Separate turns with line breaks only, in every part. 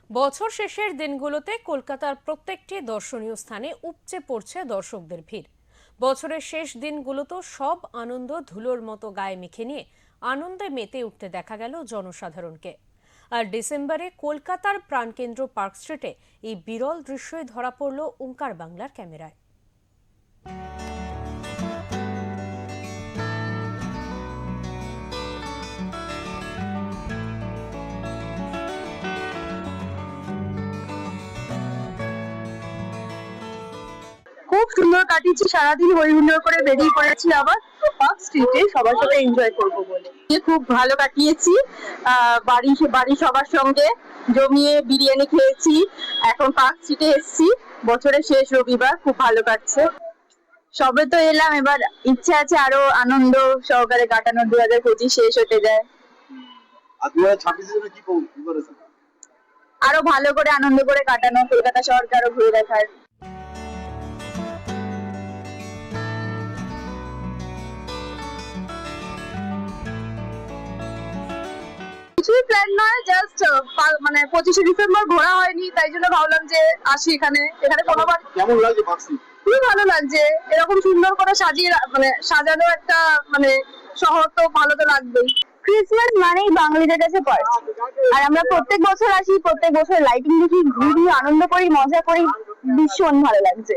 বছর শেষের দিনগুলোতে কলকাতার প্রত্যেকটি দর্শনীয় স্থানে উপচে পড়ছে দর্শকদের ভিড়। বছরের শেষ দিনগুলোতে সব আনন্দ ধুলোর মতো গায়ে মেখে নিয়ে আনন্দে মেতে উঠতে দেখা গেল জনসাধারণকে। আর ডিসেম্বরে কলকাতার প্রাণকেন্দ্র পার্ক স্ট্রিটে এই বিরল দৃশ্যই ধরা পড়ল ওঙ্কার বাংলার ক্যামেরায়।
খুব সুন্দর কাটিয়েছি, সারাদিন হই হুল্লোড় করে বেরিয়ে পড়েছি আবার পার্ক স্ট্রিটে সবার সাথে এনজয় করবো বলে। খুব ভালো কাটিয়েছি, বাড়ি সবার সঙ্গে জমিয়ে বিরিয়ানি খেয়েছি। এখন পার্ক স্ট্রিটে এসেছি, বছরের শেষ রবিবার, খুব ভালো কাটছে। সবে তো এলাম, এবার ইচ্ছে আছে আরো আনন্দ সহকারে কাটানোর। 2025 শেষ হতে যায়, আরো ভালো করে আনন্দ করে কাটানো, কলকাতা শহরকে আরো ঘুরে দেখার। কিছুই প্ল্যান নয়, জাস্ট মানে 25শে ডিসেম্বর ঘোরা হয়নি, তাই জন্য ভাবলাম যে আসি এখানে। কোনোবার
কেমন লাগছে পার্কস্ট্রিট?
খুবই ভালো লাগছে, এরকম সুন্দর করে সাজিয়ে মানে সাজানো একটা মানে শহর, তো ভালো তো লাগবেই। ক্রিসমাস মানেই বাঙালিদের কাছে পার্টি, আর আমরা প্রত্যেক বছর আসি, প্রত্যেক বছর লাইটিং দেখি, ঘুরি, আনন্দ করি, মজা করি, ভীষণ ভালো লাগছে।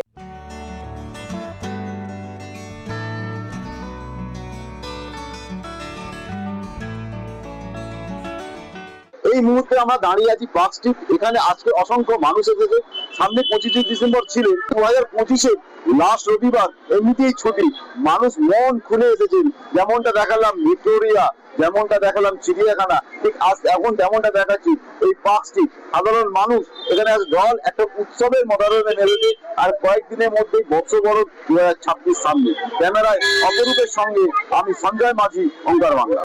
এই মুহূর্তে আমরা দাঁড়িয়ে আছি পার্ক স্ট্রিট। এখানে আজকে অসংখ্য মানুষ এসেছে। সামনে 25শে ডিসেম্বর ছিল, 2025-এর লাস্ট রবিবার, এমনিতেই ছুটি। মানুষ মন খুলে এসেছেন। যেমনটা দেখালাম ভিক্টোরিয়া, যেমনটা দেখালাম চিড়িয়াখানা, ঠিক এখন তেমনটা দেখাচ্ছি এই পার্ক স্ট্রিট। সাধারণ মানুষ এখানে দল একটা উৎসবের মদারণে নেমেছে। আর কয়েকদিনের মধ্যেই বর্ষবরণ 2026 সামনে। ক্যামেরায় অপরূপের সঙ্গে আমি সঞ্জয় মাঝি, ওঙ্কার বাংলা।